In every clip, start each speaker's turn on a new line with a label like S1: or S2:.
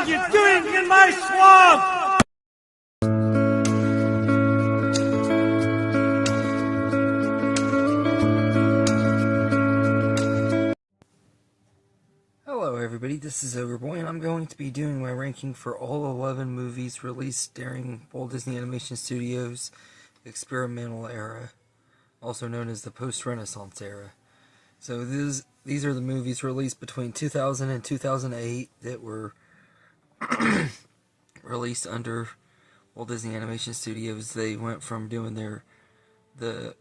S1: are you doing in my swamp?
S2: Hello everybody, this is Overboy, and I'm going to be doing my ranking for all 11 movies released during Walt Disney Animation Studios' experimental era, also known as the post-Renaissance era. So these are the movies released between 2000 and 2008 that were released under Walt Disney Animation Studios. They went from doing the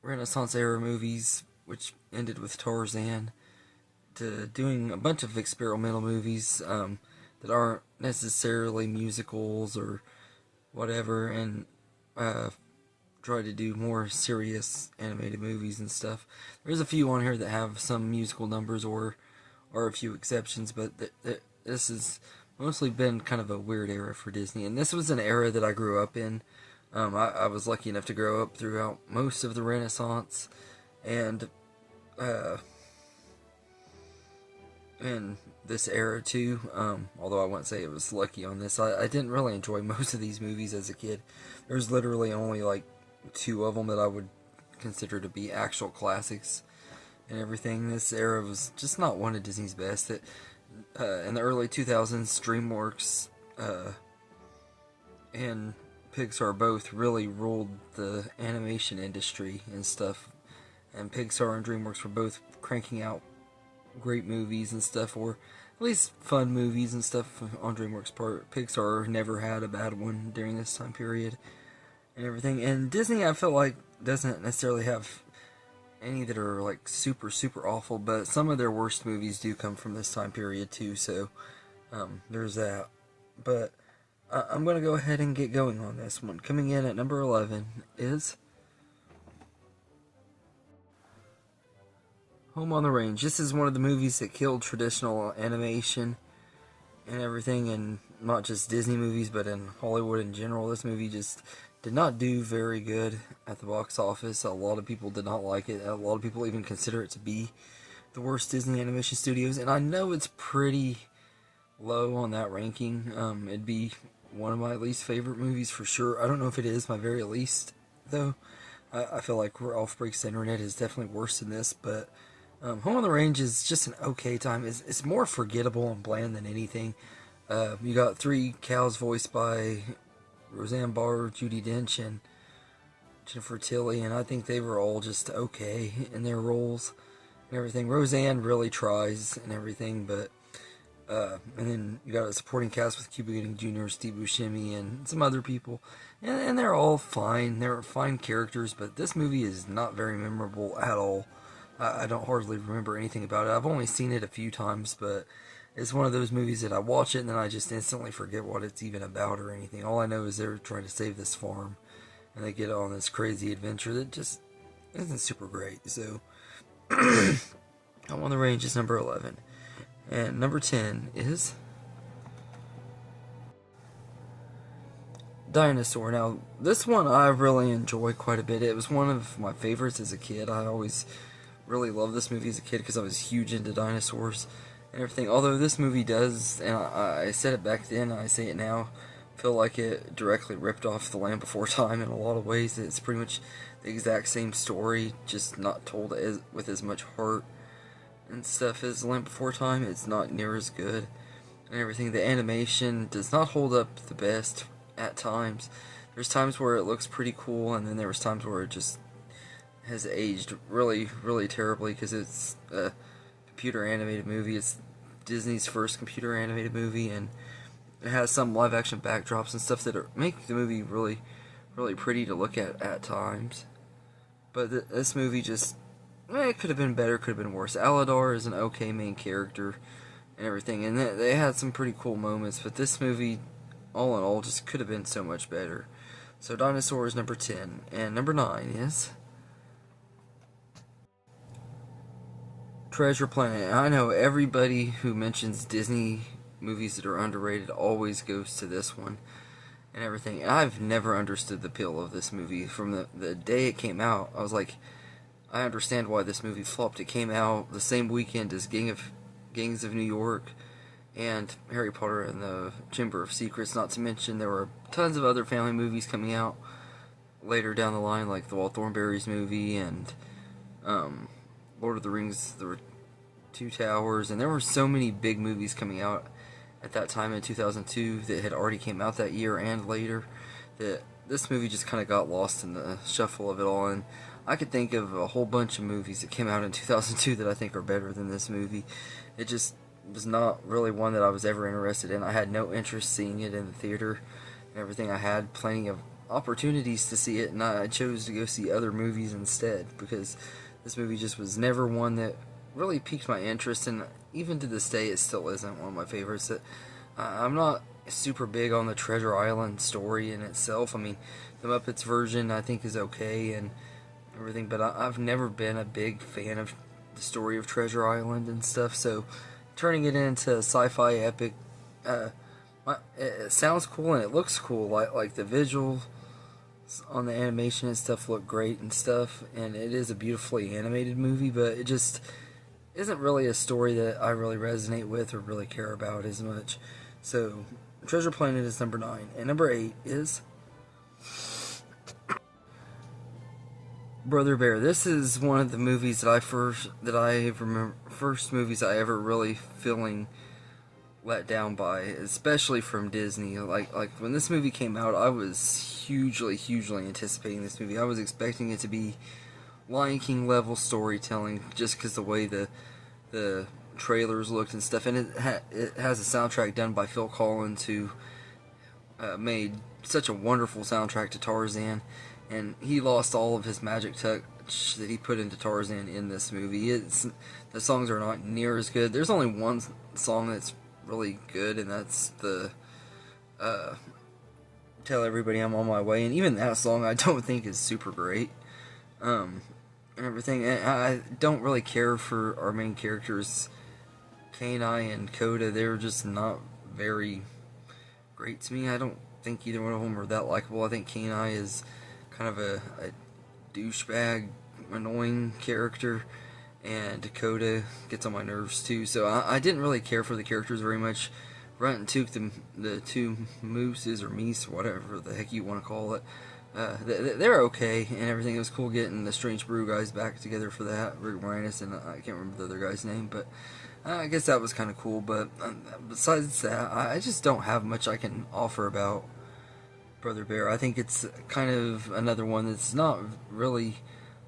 S2: Renaissance era movies, which ended with Tarzan, to doing a bunch of experimental movies that aren't necessarily musicals or whatever, and try to do more serious animated movies and stuff. There's a few on here that have some musical numbers or a few exceptions, but this has mostly been kind of a weird era for Disney, and this was an era that I grew up in. I was lucky enough to grow up throughout most of the Renaissance, and this era too, although I wouldn't say it was lucky on this. I didn't really enjoy most of these movies as a kid. There's literally only like 2 of them that I would consider to be actual classics and everything. This era was just not one of Disney's best. In the early 2000s, DreamWorks and Pixar both really ruled the animation industry and stuff, and Pixar and DreamWorks were both cranking out great movies and stuff, or at least fun movies and stuff on DreamWorks' part. Pixar never had a bad one during this time period and everything. And Disney, I feel like, doesn't necessarily have any that are like super awful, but some of their worst movies do come from this time period too, so there's that. But I'm going to go ahead and get going on this one. Coming in at number 11 is Home on the Range. This is one of the movies that killed traditional animation and everything, and not just Disney movies, but in Hollywood in general. This movie just did not do very good at the box office. A lot of people did not like it. A lot of people even consider it to be the worst Disney Animation Studios, and I know it's pretty low on that ranking. It'd be one of my least favorite movies for sure. I don't know if it is my very least, though. I feel like Ralph Breaks the Internet is definitely worse than this, but Home on the Range is just an okay time. It's more forgettable and bland than anything. You got 3 cows voiced by Roseanne Barr, Judi Dench, and Jennifer Tilly, and I think they were all just okay in their roles and everything. Roseanne really tries and everything, but and then you got a supporting cast with Cuba Gooding Jr., Steve Buscemi, and some other people, and they're all fine. They're fine characters, but this movie is not very memorable at all. I don't hardly remember anything about it. I've only seen it a few times, but it's one of those movies that I watch it and then I just instantly forget what it's even about or anything. All I know is they're trying to save this farm, and they get on this crazy adventure that just isn't super great. So, Home on the Range is number 11. And number 10 is Dinosaur. Now, this one I really enjoy quite a bit. It was one of my favorites as a kid. I always really loved this movie as a kid because I was huge into dinosaurs and everything. Although this movie does, and I said it back then, I say it now, feel like it directly ripped off The Land Before Time in a lot of ways. It's pretty much the exact same story, just not told with as much heart and stuff as The Land Before Time. It's not near as good and everything. The animation does not hold up the best at times. There's times where it looks pretty cool, and then there was times where it just has aged really terribly because it's a computer animated movie. It's Disney's first computer animated movie, and it has some live action backdrops and stuff that make the movie really pretty to look at times. But this movie just, it could have been better, could have been worse. Aladar is an okay main character and everything, and they had some pretty cool moments, but this movie, all in all, just could have been so much better. So Dinosaur is number 10, and number 9 is Treasure Planet. I know everybody who mentions Disney movies that are underrated always goes to this one and everything. And I've never understood the appeal of this movie. From the day it came out, I was like, I understand why this movie flopped. It came out the same weekend as Gangs of New York and Harry Potter and the Chamber of Secrets. Not to mention there were tons of other family movies coming out later down the line, like the Walt Thornberrys movie and Lord of the Rings, there were Two Towers, and there were so many big movies coming out at that time in 2002 that had already came out that year and later, that this movie just kind of got lost in the shuffle of it all. And I could think of a whole bunch of movies that came out in 2002 that I think are better than this movie. It just was not really one that I was ever interested in. I had no interest seeing it in the theater and everything. I had plenty of opportunities to see it, and I chose to go see other movies instead, because this movie just was never one that really piqued my interest, and even to this day it still isn't one of my favorites. I'm not super big on the Treasure Island story in itself. I mean, the Muppets version I think is okay and everything, but I've never been a big fan of the story of Treasure Island and stuff, so turning it into a sci-fi epic, it sounds cool and it looks cool, like the visuals on the animation and stuff look great and stuff, and it is a beautifully animated movie, but it just isn't really a story that I really resonate with or really care about as much. So Treasure Planet is number 9, and number 8 is Brother Bear. This is one of the movies that first movies I ever really feeling let down by, especially from Disney. Like when this movie came out, I was hugely anticipating this movie. I was expecting it to be Lion King level storytelling, just because the way the trailers looked and stuff. And it has a soundtrack done by Phil Collins, who made such a wonderful soundtrack to Tarzan, and he lost all of his magic touch that he put into Tarzan in this movie. The songs are not near as good. There's only one song that's really good, and that's the Tell Everybody I'm on My Way, and even that song I don't think is super great. And everything. And I don't really care for our main characters, Kenai and Coda. They're just not very great to me. I don't think either one of them are that likable. I think Kenai is kind of a douchebag, annoying character, and Dakota gets on my nerves too. So I didn't really care for the characters very much. Runt and Took, the two mooses or meese, whatever the heck you want to call it, they're okay and everything. It was cool getting the Strange Brew guys back together for that, Rick Moranis, and I can't remember the other guy's name, but I guess that was kind of cool. But besides that, I just don't have much I can offer about Brother Bear. I think it's kind of another one that's not really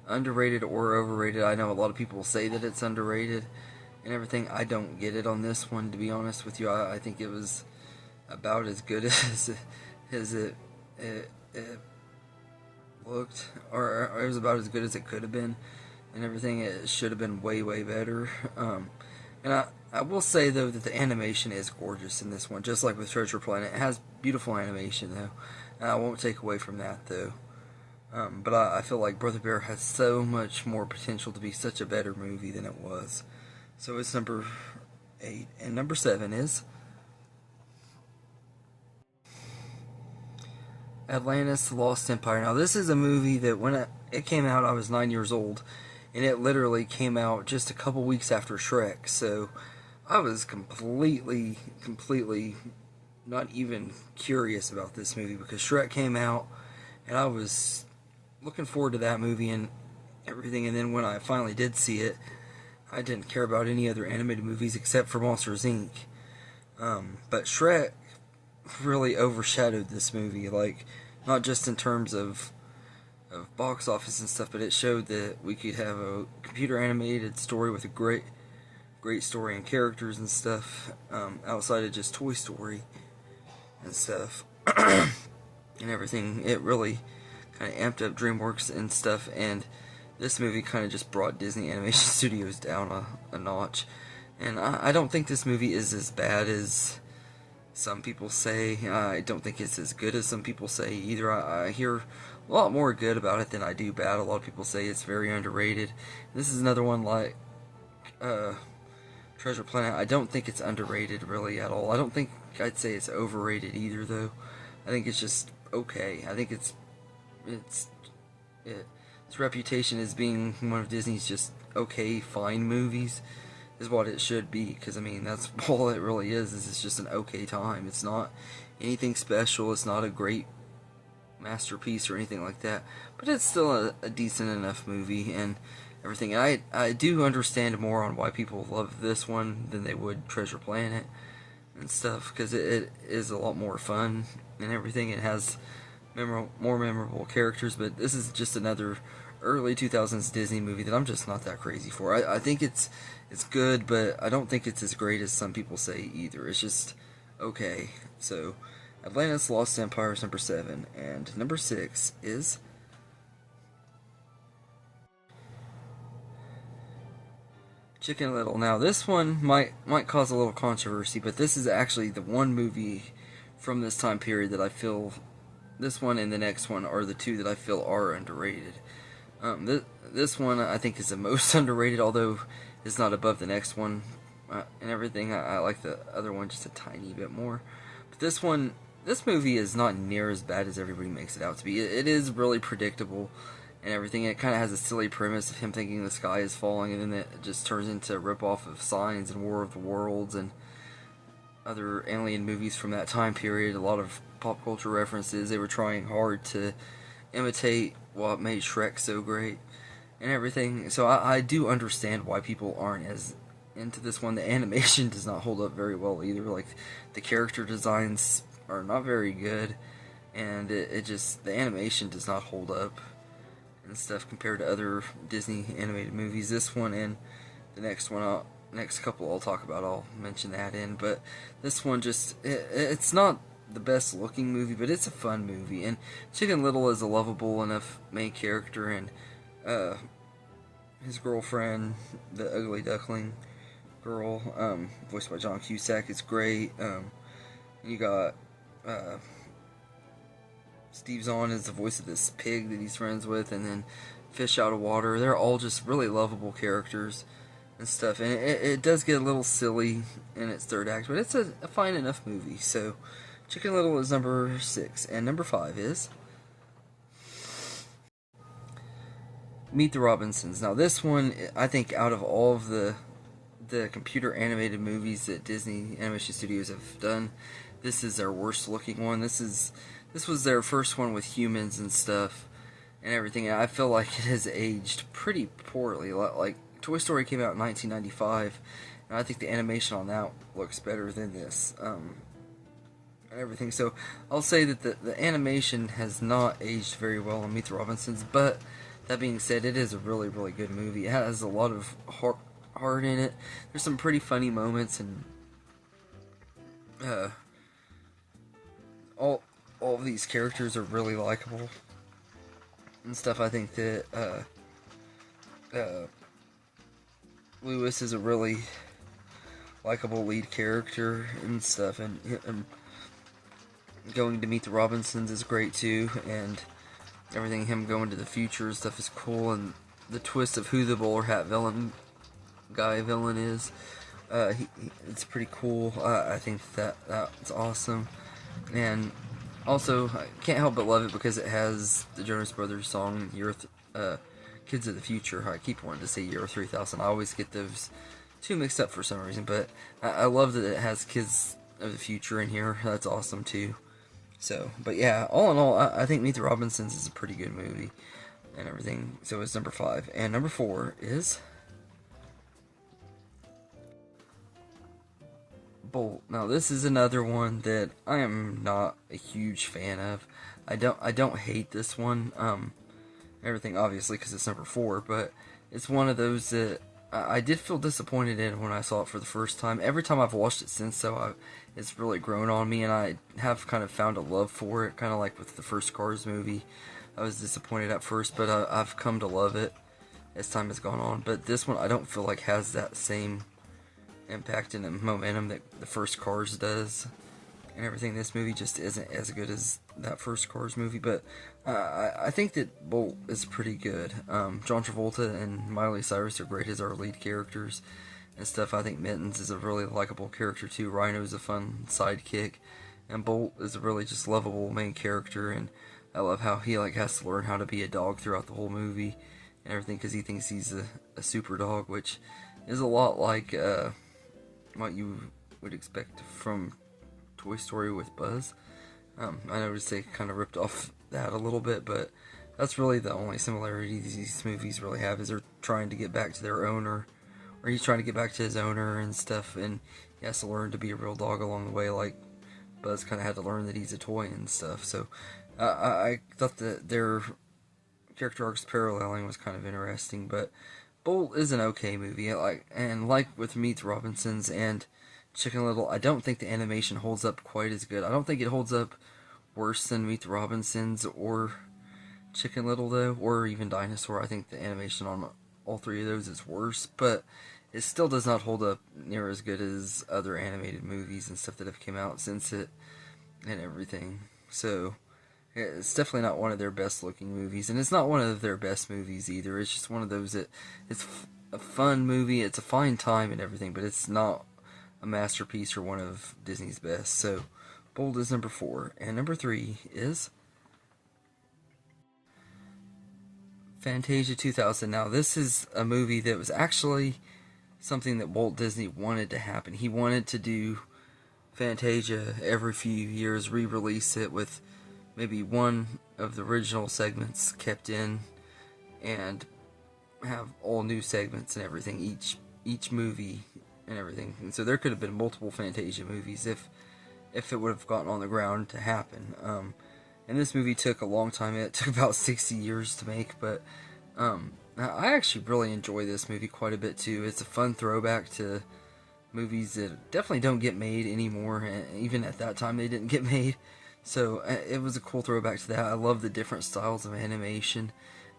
S2: underrated or overrated. I know a lot of people say that it's underrated and everything. I don't get it on this one, to be honest with you. I think it was about as good as it looked, or it was about as good as it could have been and everything. It should have been way better. And I will say though that the animation is gorgeous in this one, just like with Treasure Planet. It has beautiful animation though, and I won't take away from that though. But I feel like Brother Bear has so much more potential to be such a better movie than it was. So it's number 8, and number 7 is Atlantis: The Lost Empire. Now this is a movie that when it came out, I was 9 years old, and it literally came out just a couple weeks after Shrek. So I was completely not even curious about this movie, because Shrek came out, and I was looking forward to that movie and everything. And then when I finally did see it, I didn't care about any other animated movies except for Monsters Inc. But Shrek really overshadowed this movie, like, not just in terms of box office and stuff, but it showed that we could have a computer animated story with a great story and characters and stuff, outside of just Toy Story and stuff and everything. It really kind of amped up DreamWorks and stuff, and this movie kind of just brought Disney Animation Studios down a notch. And I don't think this movie is as bad as some people say. I don't think it's as good as some people say either. I hear a lot more good about it than I do bad. A lot of people say it's very underrated. This is another one like Treasure Planet. I don't think it's underrated really at all. I don't think I'd say it's overrated either though. I think it's just okay. I think its reputation as being one of Disney's just okay, fine movies is what it should be, because I mean that's all it really is it's just an okay time. It's not anything special, it's not a great masterpiece or anything like that, but it's still a decent enough movie and everything. I do understand more on why people love this one than they would Treasure Planet and stuff, because it is a lot more fun and everything. It has more memorable characters, but this is just another early 2000s Disney movie that I'm just not that crazy for. I think it's good, but I don't think it's as great as some people say either. It's just okay. So Atlantis Lost Empire is number 7, and number 6 is Chicken Little. Now this one might cause a little controversy, but this is actually the one movie from this time period that I feel, this one and the next one are the two that I feel are underrated. This one I think is the most underrated, although it's not above the next one and everything. I like the other one just a tiny bit more. But this movie is not near as bad as everybody makes it out to be. It is really predictable and everything. It kind of has a silly premise of him thinking the sky is falling, and then it just turns into a ripoff of Signs and War of the Worlds and other alien movies from that time period. A lot of pop culture references. They were trying hard to imitate what made Shrek so great and everything. So I do understand why people aren't as into this one. The animation does not hold up very well either. Like, the character designs are not very good, and it just, the animation does not hold up and stuff compared to other Disney animated movies. This one and the next one, next couple I'll talk about, I'll mention that in. But this one just, it's not the best looking movie, but it's a fun movie. And Chicken Little is a lovable enough main character, and his girlfriend, the ugly duckling girl, voiced by John Cusack, is great. You got Steve Zahn is the voice of this pig that he's friends with, and then Fish Out of Water. They're all just really lovable characters and stuff, and it does get a little silly in its third act, but it's a fine enough movie. So Chicken Little is number 6, and number 5 is Meet the Robinsons. Now this one, I think out of all of the computer animated movies that Disney Animation Studios have done, this is their worst looking one. This was their first one with humans and stuff and everything, and I feel like it has aged pretty poorly. Like, Toy Story came out in 1995, and I think the animation on that looks better than this, and everything. So I'll say that the animation has not aged very well on Meet the Robinsons, but that being said, it is a really, really good movie. It has a lot of heart in it. There's some pretty funny moments, and all of these characters are really likable and stuff. I think that Lewis is a really likable lead character and stuff, and going to Meet the Robinsons is great too, and everything, him going to the future and stuff is cool, and the twist of who the bowler hat villain is, it's pretty cool. I think that's awesome, and also I can't help but love it because it has the Jonas Brothers song Kids of the Future. I keep wanting to say Year 3000. I always get those two mixed up for some reason, but I love that it has Kids of the Future in here. That's awesome too. So, but yeah, all in all, I think Meet the Robinsons is a pretty good movie and everything. So it's number 5, and number 4 is Bolt. Now this is another one that I am not a huge fan of. I don't hate this one. Everything obviously because it's number 4, but it's one of those that I did feel disappointed in when I saw it for the first time. Every time I've watched it since, though, it's really grown on me, and I have kind of found a love for it, kind of like with the first Cars movie. I was disappointed at first, but I've come to love it as time has gone on. But this one I don't feel like has that same impact and momentum that the first Cars does and everything. This movie just isn't as good as that first Cars movie, but I think that Bolt is pretty good. John Travolta and Miley Cyrus are great as our lead characters and stuff. I think Mittens is a really likable character too. Rhino's a fun sidekick, and Bolt is a really just lovable main character, and I love how he has to learn how to be a dog throughout the whole movie and everything because he thinks he's a super dog, which is a lot like what you would expect from Toy Story with Buzz. I noticed they kind of ripped off that a little bit, but that's really the only similarity these movies really have, is they're trying to get back to their owner, or he's trying to get back to his owner and stuff, and he has to learn to be a real dog along the way, like Buzz kind of had to learn that he's a toy and stuff. So I thought that their character arcs paralleling was kind of interesting, but Bolt is an okay movie. Like with Meet the Robinsons and Chicken Little, I don't think the animation holds up quite as good. I don't think it holds up worse than Meet the Robinsons or Chicken Little, though, or even Dinosaur. I think the animation on all three of those is worse, but it still does not hold up near as good as other animated movies and stuff that have come out since it and everything. So it's definitely not one of their best looking movies, and it's not one of their best movies either. It's just one of those that it's a fun movie, it's a fine time and everything, but it's not a masterpiece or one of Disney's best. So Bold is number 4, and number 3 is Fantasia 2000. Now this is a movie that was actually something that Walt Disney wanted to happen. He wanted to do Fantasia every few years, re-release it with maybe one of the original segments kept in, and have all new segments and everything, each movie and everything. And so there could have been multiple Fantasia movies if it would have gotten on the ground to happen. And this movie took a long time. It took about 60 years to make, but I actually really enjoy this movie quite a bit too. It's a fun throwback to movies that definitely don't get made anymore, and even at that time they didn't get made. So it was a cool throwback to that. I love the different styles of animation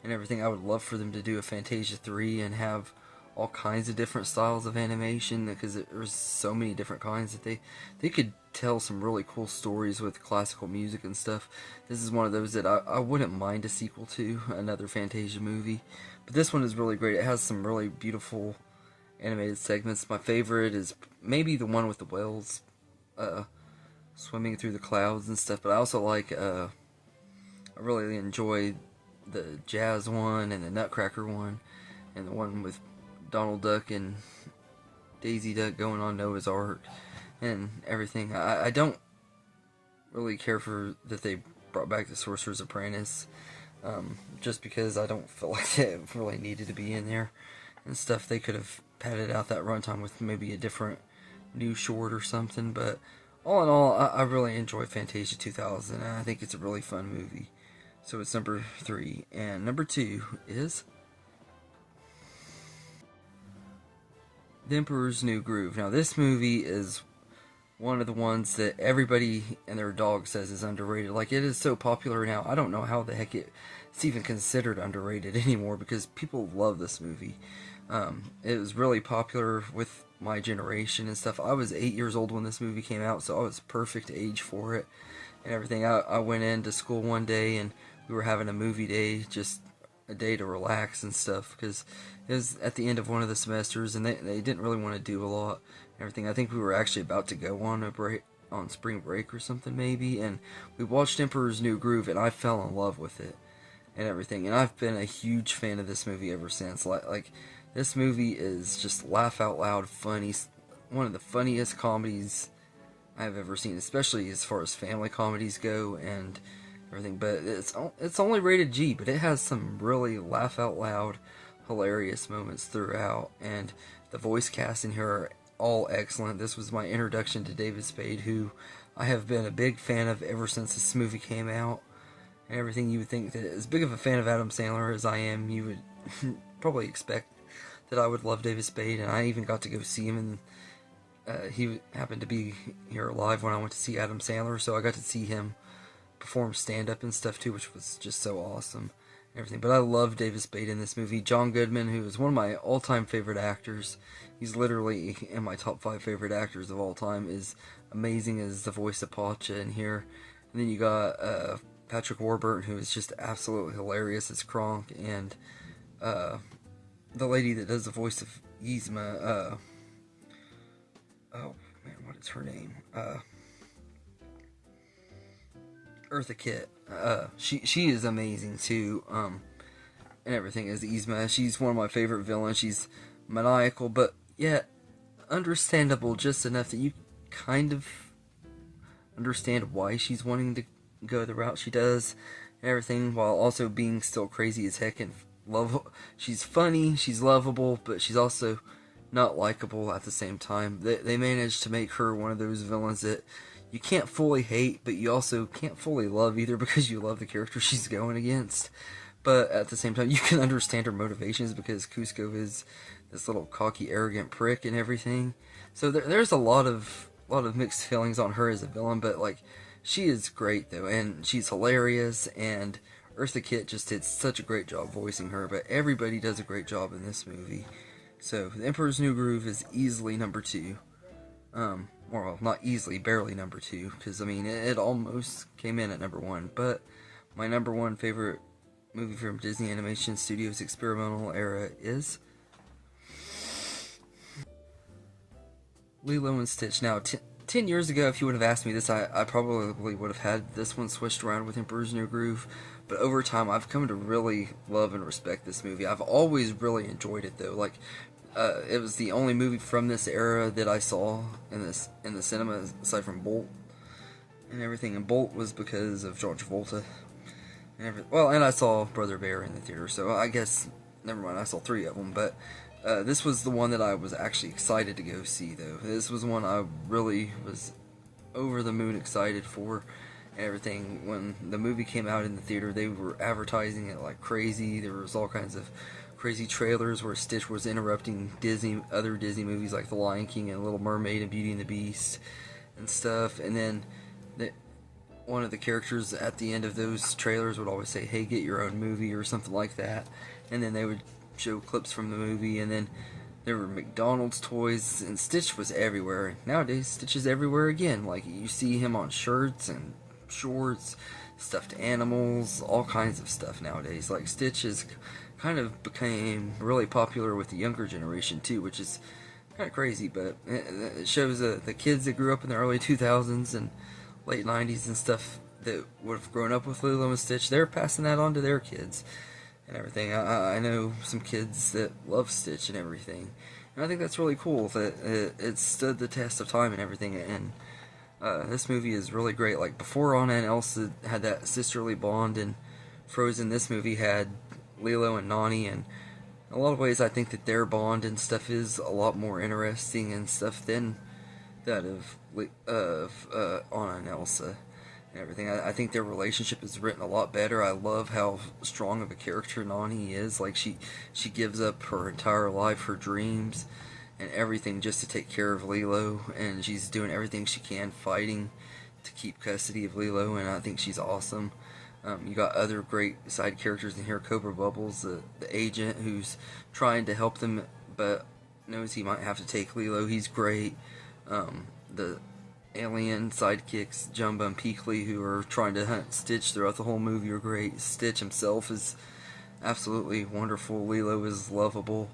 S2: and everything. I would love for them to do a Fantasia 3 and have all kinds of different styles of animation, because there's so many different kinds that they could tell some really cool stories with classical music and stuff. This is one of those that I wouldn't mind a sequel to, another Fantasia movie. But this one is really great. It has some really beautiful animated segments. My favorite is maybe the one with the whales swimming through the clouds and stuff, but I also I really enjoy the jazz one and the Nutcracker one, and the one with Donald Duck and Daisy Duck going on Noah's Ark and everything. I don't really care for that they brought back the Sorcerer's Apprentice, just because I don't feel like it really needed to be in there and stuff. They could have padded out that runtime with maybe a different new short or something, but all in all, I really enjoy Fantasia 2000, and I think it's a really fun movie. So it's number 3, and number 2 is The Emperor's New Groove. Now this movie is one of the ones that everybody and their dog says is underrated. Like, it is so popular now, I don't know how the heck it's even considered underrated anymore, because people love this movie. It was really popular with my generation and stuff. I was 8 years old when this movie came out, so I was perfect age for it and everything. I went into school one day and we were having a movie day, just a day to relax and stuff, because it was at the end of one of the semesters, and they didn't really want to do a lot and everything. I think we were actually about to go on a break, on spring break or something maybe, and we watched Emperor's New Groove, and I fell in love with it and everything, and I've been a huge fan of this movie ever since. Like this movie is just laugh out loud funny, one of the funniest comedies I've ever seen, especially as far as family comedies go and everything. But it's only rated G, but it has some really laugh out loud hilarious moments throughout, and the voice cast in here are all excellent. This was my introduction to David Spade, who I have been a big fan of ever since this movie came out and everything. You would think that as big of a fan of Adam Sandler as I am, you would probably expect that I would love David Spade, and I even got to go see him, and he happened to be here live when I went to see Adam Sandler, so I got to see him perform stand-up and stuff too, which was just so awesome and everything. But I love David Spade in this movie. John Goodman, who is one of my all-time favorite actors, he's literally in my top 5 favorite actors of all time, is amazing as the voice of Pacha in here. And then you got Patrick Warburton, who is just absolutely hilarious as Kronk, and the lady that does the voice of Yzma, oh man, what is her name? Eartha Kitt. She is amazing too, and everything as Yzma. She's one of my favorite villains. She's maniacal, but yet understandable just enough that you kind of understand why she's wanting to go the route she does and everything, while also being still crazy as heck and love. She's funny, she's lovable, but she's also not likable at the same time. They managed to make her one of those villains that you can't fully hate, but you also can't fully love either, because you love the character she's going against. But at the same time, you can understand her motivations, because Cusco is this little cocky, arrogant prick and everything. So there's a lot of mixed feelings on her as a villain, but like, she is great though, and she's hilarious, and Eartha Kitt just did such a great job voicing her, but everybody does a great job in this movie. So, The Emperor's New Groove is easily number 2. Well, not easily, barely number 2, because, I mean, it almost came in at number 1, but my number 1 favorite movie from Disney Animation Studios' experimental era is Lilo and Stitch. Now, 10 years ago, if you would have asked me this, I probably would have had this one switched around with Emperor's New Groove, but over time, I've come to really love and respect this movie. I've always really enjoyed it, though. Like, it was the only movie from this era that I saw in the cinema, aside from Bolt and everything. And Bolt was because of John Travolta and and I saw Brother Bear in the theater, so I guess never mind. I saw 3 of them, but this was the one that I was actually excited to go see, though. This was one I really was over the moon excited for and everything. When the movie came out in the theater, they were advertising it like crazy. There was all kinds of crazy trailers where Stitch was interrupting other Disney movies like The Lion King and Little Mermaid and Beauty and the Beast and stuff. And then one of the characters at the end of those trailers would always say, "Hey, get your own movie," or something like that. And then they would show clips from the movie, and then there were McDonald's toys, and Stitch was everywhere. Nowadays, Stitch is everywhere again. Like, you see him on shirts and shorts, stuffed animals, all kinds of stuff nowadays. Like, Stitch is kind of became really popular with the younger generation too, which is kind of crazy, but it shows the kids that grew up in the early 2000s and late 90s and stuff that would have grown up with Lilo and Stitch, they're passing that on to their kids and everything. I know some kids that love Stitch and everything, and I think that's really cool that it stood the test of time and everything. And this movie is really great. Like, before Anna and Elsa had that sisterly bond, and Frozen, this movie had Lilo and Nani, and in a lot of ways I think that their bond and stuff is a lot more interesting and stuff than that of Anna and Elsa and everything. I think their relationship is written a lot better. I love how strong of a character Nani is. Like, she gives up her entire life, her dreams and everything, just to take care of Lilo, and she's doing everything she can, fighting to keep custody of Lilo, and I think she's awesome. You got other great side characters in here. Cobra Bubbles, the agent who's trying to help them, but knows he might have to take Lilo. He's great. The alien sidekicks, Jumba and Peakley, who are trying to hunt Stitch throughout the whole movie, are great. Stitch himself is absolutely wonderful. Lilo is lovable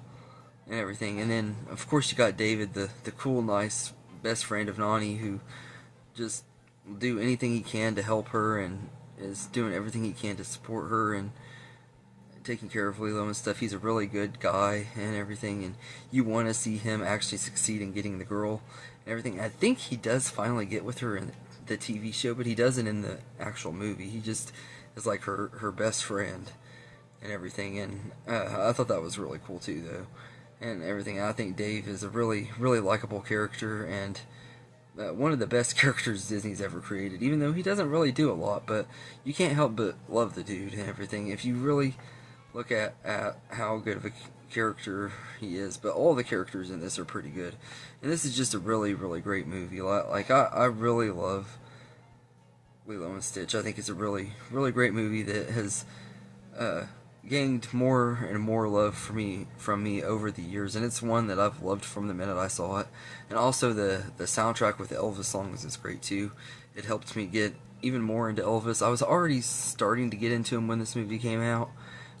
S2: and everything. And then, of course, you got David, the cool, nice best friend of Nani, who just will do anything he can to help her, and is doing everything he can to support her and taking care of Lilo and stuff. He's a really good guy and everything, and you want to see him actually succeed in getting the girl and everything. I think he does finally get with her in the TV show, but he doesn't in the actual movie. He just is like her best friend and everything, and I thought that was really cool too, though, and everything. I think Dave is a really, really likable character, and one of the best characters Disney's ever created, even though he doesn't really do a lot, but you can't help but love the dude and everything if you really look at how good of a character he is. But all the characters in this are pretty good, and this is just a really, really great movie. Like, I really love Lilo and Stitch. I think it's a really, really great movie that has gained more and more love from me over the years, and it's one that I've loved from the minute I saw it. And also the soundtrack with the Elvis songs is great too. It helped me get even more into Elvis. I was already starting to get into him when this movie came out.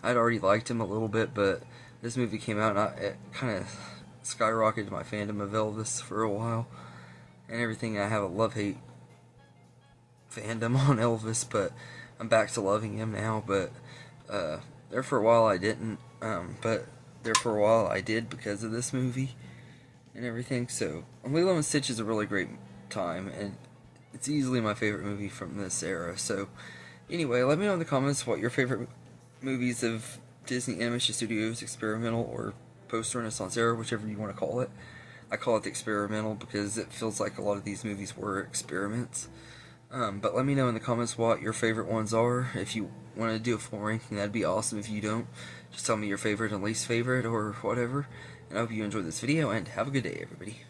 S2: I'd already liked him a little bit, but this movie came out, and it kind of skyrocketed my fandom of Elvis for a while and everything. I have a love-hate fandom on Elvis, but I'm back to loving him now. But there for a while I didn't, but there for a while, I did because of this movie and everything. So Lilo and Stitch is a really great time, and it's easily my favorite movie from this era. So anyway, let me know in the comments what your favorite movies of Disney Animation Studios experimental or post-Renaissance era, whichever you want to call it. I call it the experimental because it feels like a lot of these movies were experiments. But let me know in the comments what your favorite ones are. If you want to do a full ranking, that'd be awesome. If you don't, just tell me your favorite and least favorite or whatever. And I hope you enjoyed this video, and have a good day, everybody.